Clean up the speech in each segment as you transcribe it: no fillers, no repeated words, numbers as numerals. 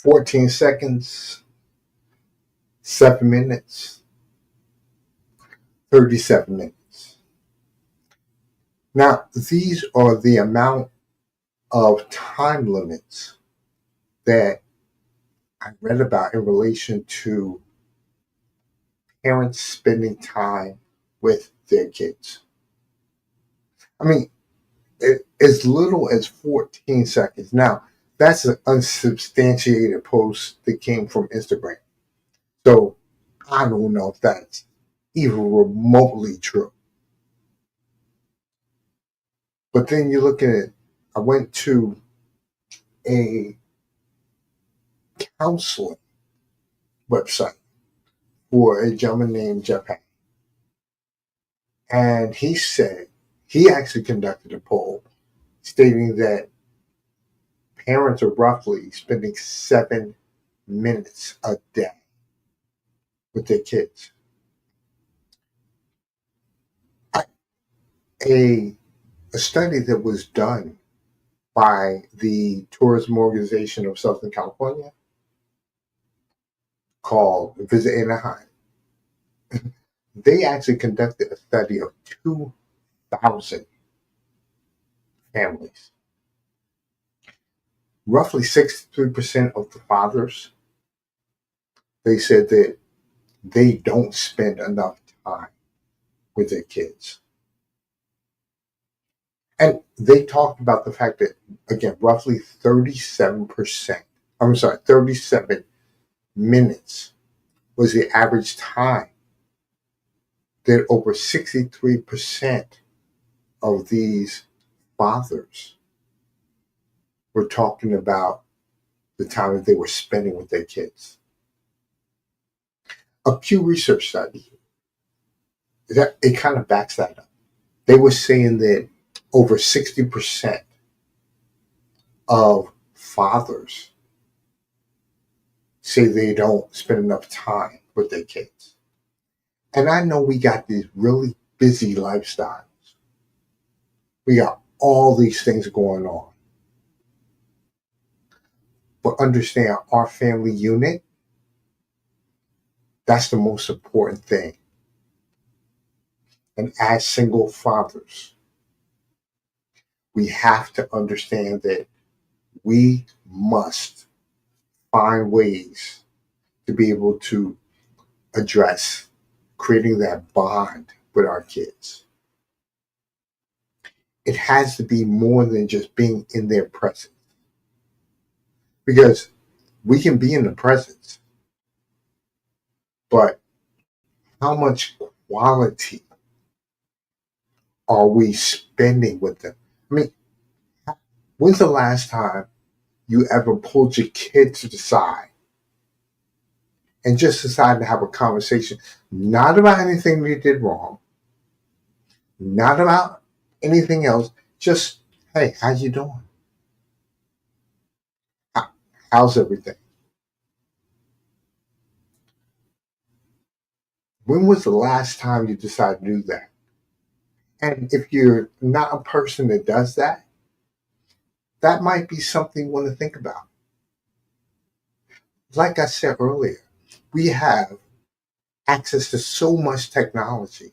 14 seconds, 7 minutes, 37 minutes. Now, these are the amount of time limits that I read about in relation to parents spending time with their kids. I mean, as little as 14 seconds. Now, that's an unsubstantiated post that came from Instagram. So I don't know if that's even remotely true. But then you look at it, I went to a counseling website for a gentleman named Jeff Hack. And he said he actually conducted a poll stating that parents are roughly spending 7 minutes a day with their kids. A study that was done by the Tourism Organization of Southern California called Visit Anaheim. They actually conducted a study of 2,000 families. Roughly 63% of the fathers, they said that they don't spend enough time with their kids. And they talked about the fact that, again, roughly 37 minutes was the average time that over 63% of these fathers were talking about the time that they were spending with their kids. A Pew Research study, that it kind of backs that up. They were saying that over 60% of fathers say they don't spend enough time with their kids. And I know we got these really busy lifestyles. We got all these things going on. But understand, our family unit, that's the most important thing. And as single fathers, we have to understand that we must find ways to be able to address creating that bond with our kids. It has to be more than just being in their presence. Because we can be in the presence, but how much quality are we spending with them? I mean, when's the last time you ever pulled your kid to the side and just decided to have a conversation, not about anything they did wrong, not about anything else, just, hey, how you doing? How's everything? When was the last time you decided to do that? And if you're not a person that does that, that might be something you want to think about. Like I said earlier, we have access to so much technology.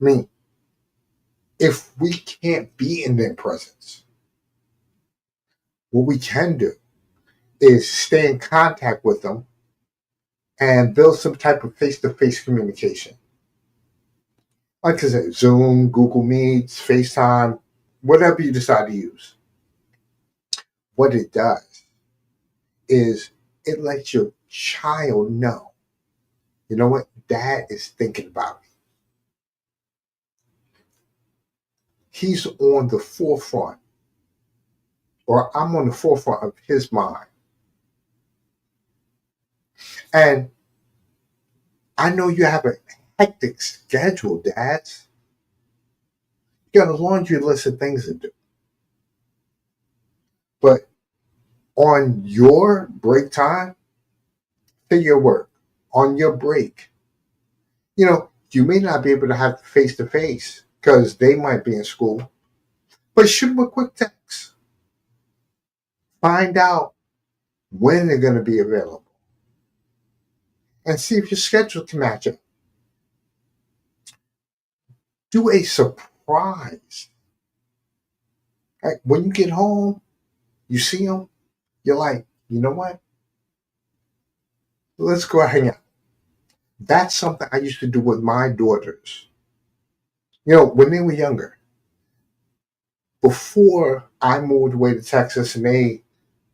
I mean, if we can't be in their presence, what we can do is stay in contact with them and build some type of face-to-face communication. Like I said, Zoom, Google Meets, FaceTime, whatever you decide to use. What it does is it lets your child know, you know what, dad is thinking about me. He's on the forefront, or I'm on the forefront of his mind. And I know you have a hectic schedule, dads. You got a laundry list of things to do. But on your break time, to your work, on your break, you may not be able to have face to face because they might be in school, but shoot them a quick text. Find out when they're going to be available, and see if your schedule can match up. Do a surprise. Like when you get home, you see them, you're like, you know what? Let's go hang out. That's something I used to do with my daughters. When they were younger, before I moved away to Texas and they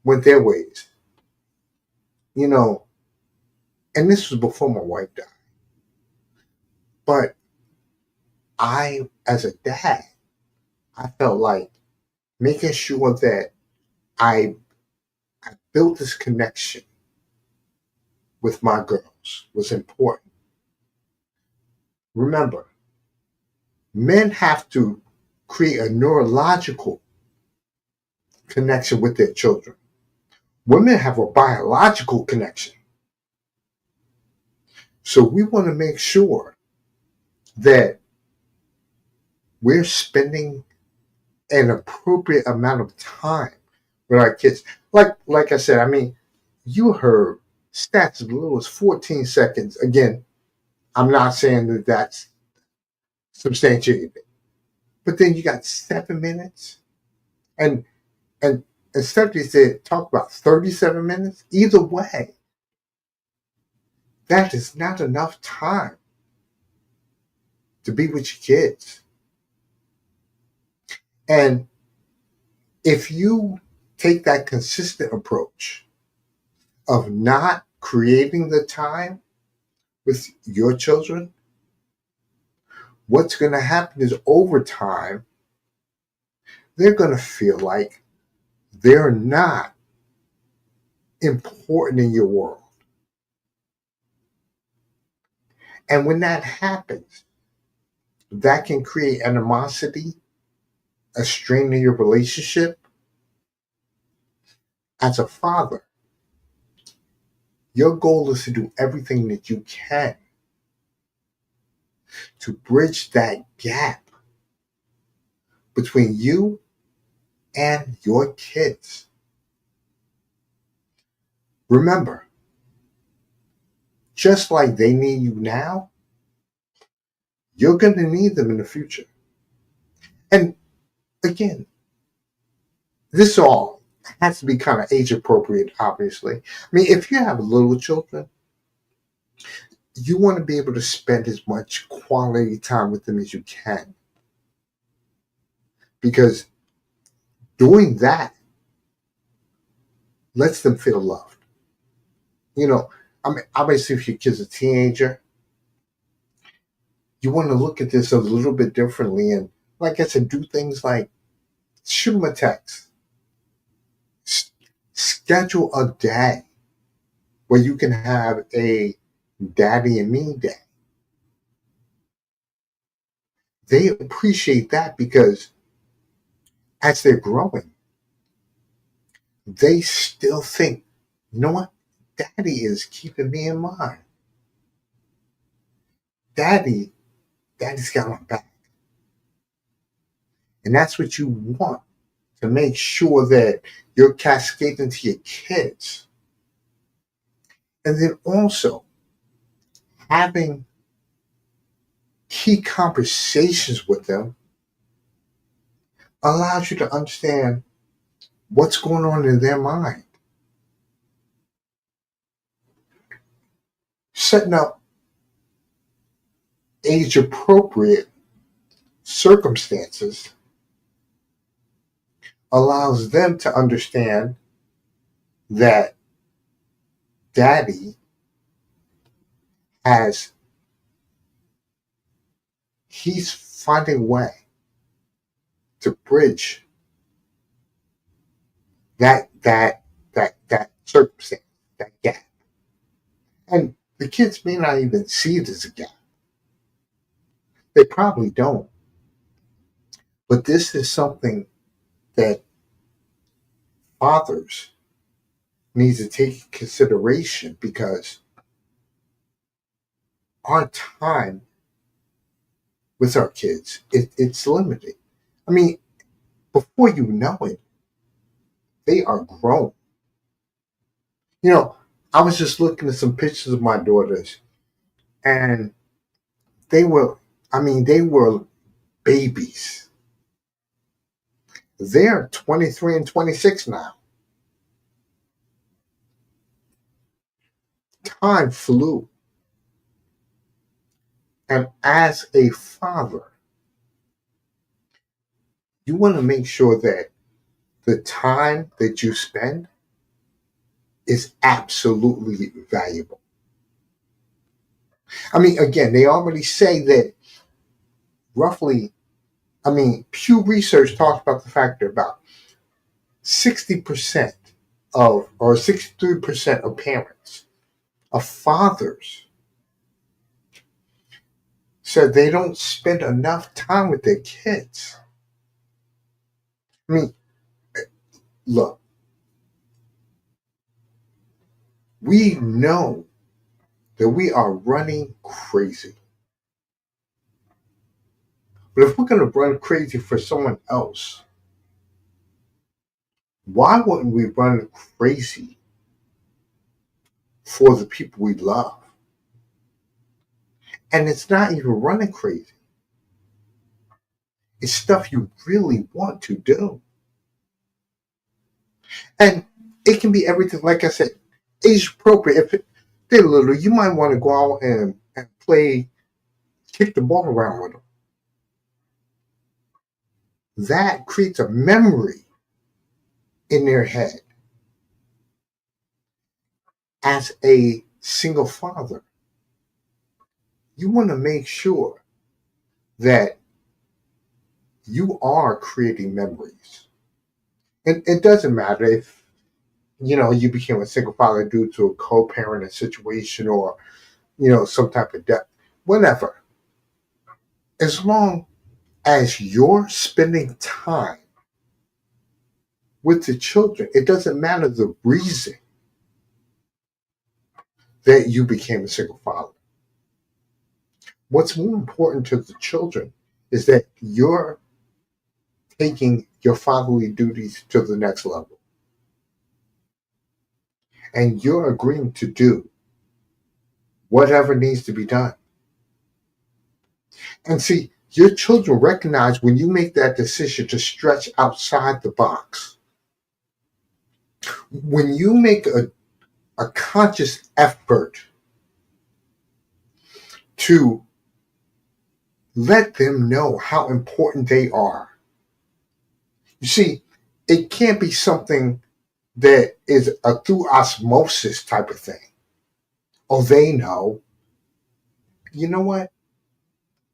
went their ways, you know, and this was before my wife died. But as a dad, I felt like making sure that I, I built this connection with my girls was important. Remember, men have to create a neurological connection with their children. Women have a biological connection. So we want to make sure that we're spending an appropriate amount of time with our kids. Like I said, I mean, you heard stats as little as 14 seconds. Again, I'm not saying that that's substantiated. But then you got 7 minutes. And and instead of they talk about 37 minutes, either way, that is not enough time to be with your kids. And if you take that consistent approach of not creating the time with your children, what's going to happen is over time, they're going to feel like they're not important in your world. And when that happens, that can create animosity, a strain in your relationship. As a father, your goal is to do everything that you can to bridge that gap between you and your kids. Remember, just like they need you now, you're going to need them in the future. And again, this all has to be kind of age appropriate, obviously. I mean, if you have little children, you want to be able to spend as much quality time with them as you can. Because doing that lets them feel loved. I mean, obviously, if your kid's a teenager, you want to look at this a little bit differently. And like I said, do things like shoot them a text, schedule a day where you can have a daddy and me day. They appreciate that because as they're growing, they still think, you know what? Daddy is keeping me in mind. Daddy's got my back. And that's what you want to make sure that you're cascading to your kids. And then also having key conversations with them allows you to understand what's going on in their mind. Setting up age appropriate circumstances allows them to understand that daddy has he's finding a way to bridge that circumstance, that gap. And the kids may not even see it as a gap. They probably don't. But this is something that fathers need to take into consideration because our time with our kids, it's limited. I mean, before you know it, they are grown. You know, I was just looking at some pictures of my daughters, and they were, they were babies. They're 23 and 26 now. Time flew. And as a father, you want to make sure that the time that you spend is absolutely valuable. Again, they already say that roughly, Pew Research talks about the fact that about 60% or 63% of parents, of fathers, said they don't spend enough time with their kids. I mean, look, we know that we are running crazy. But if we're going to run crazy for someone else, why wouldn't we run crazy for the people we love? And it's not even running crazy. It's stuff you really want to do. And it can be everything, like I said, age appropriate. If they're little, you might want to go out and play, kick the ball around with them. That creates a memory in their head. As a single father, you want to make sure that you are creating memories. And it doesn't matter if, you became a single father due to a co-parenting situation or, some type of death, whatever. As long as you're spending time with the children, it doesn't matter the reason that you became a single father. What's more important to the children is that you're taking your fatherly duties to the next level. And you're agreeing to do whatever needs to be done. And see, your children recognize when you make that decision to stretch outside the box. When you make a conscious effort to let them know how important they are. You see, it can't be something that is a through osmosis type of thing. Oh, they know. You know what?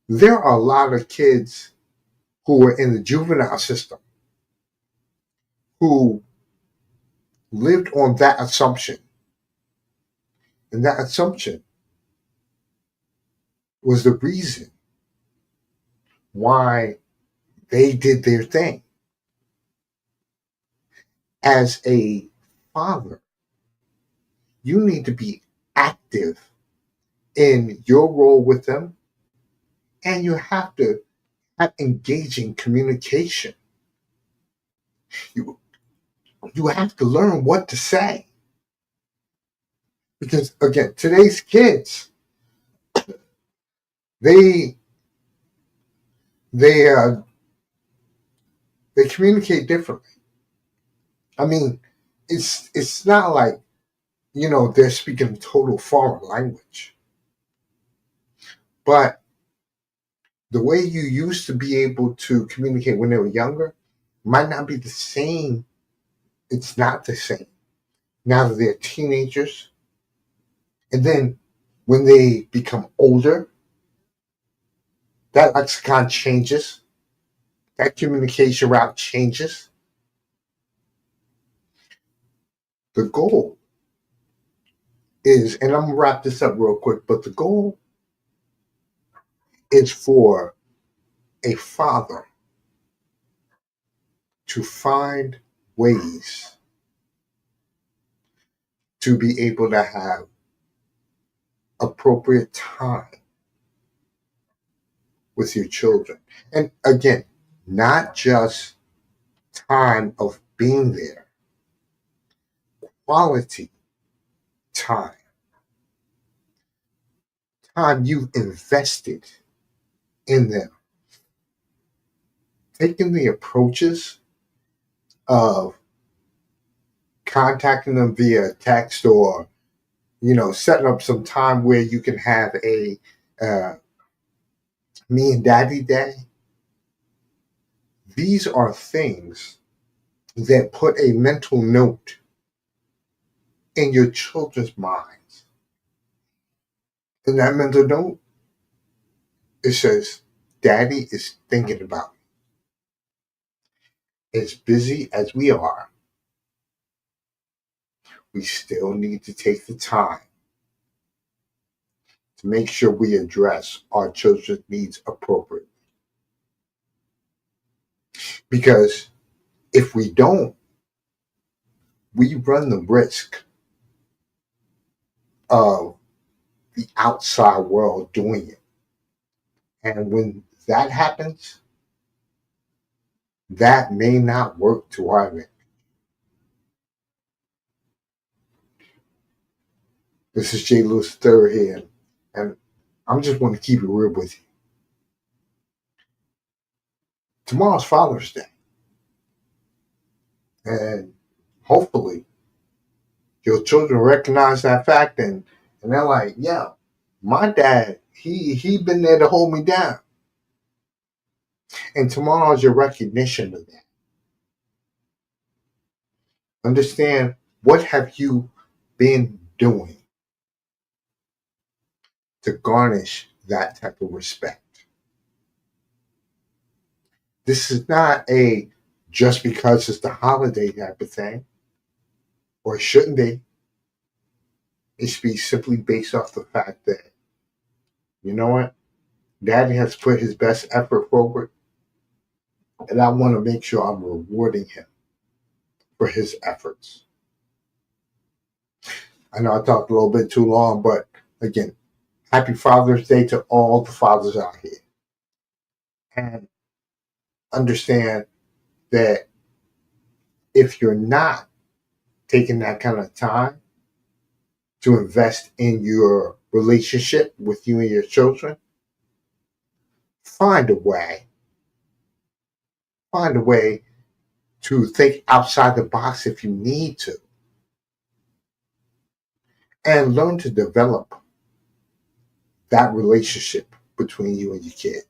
There are a lot of kids who are in the juvenile system who lived on that assumption. And that assumption was the reason why they did their thing. As a father, you need to be active in your role with them, and you have to have engaging communication. You, you have to learn what to say. Because again, today's kids, they they uh, they communicate differently. I mean, it's not like they're speaking total foreign language, but the way you used to be able to communicate when they were younger might not be the same. It's not the same now that they're teenagers, and then when they become older, that lexicon changes, that communication route changes. The goal is, and I'm gonna wrap this up real quick, but the goal is for a father to find ways to be able to have appropriate time with your children. And again, not just time of being there, quality. time. Time you've invested in them. Taking the approaches of contacting them via text or, setting up some time where you can have a me and daddy day. These are things that put a mental note in your children's minds. And that mental note, it says, Daddy is thinking about me. As busy as we are, we still need to take the time to make sure we address our children's needs appropriately. Because if we don't, we run the risk of the outside world doing it. And when that happens, that may not work to our advantage. This is Jay Lewis III here, and I'm just going to keep it real with you. Tomorrow's Father's Day, and hopefully your children recognize that fact and they're like, yeah, my dad, he been there to hold me down. And tomorrow's your recognition of that. Understand, what have you been doing to garnish that type of respect? This is not a just because it's the holiday type of thing, or it shouldn't be. It should be simply based off the fact that, you know what, Daddy has put his best effort forward, and I want to make sure I'm rewarding him for his efforts. I know I talked a little bit too long, but again, happy Father's Day to all the fathers out here. And understand that if you're not taking that kind of time to invest in your relationship with you and your children, find a way. Find a way to think outside the box if you need to. And learn to develop that relationship between you and your kid.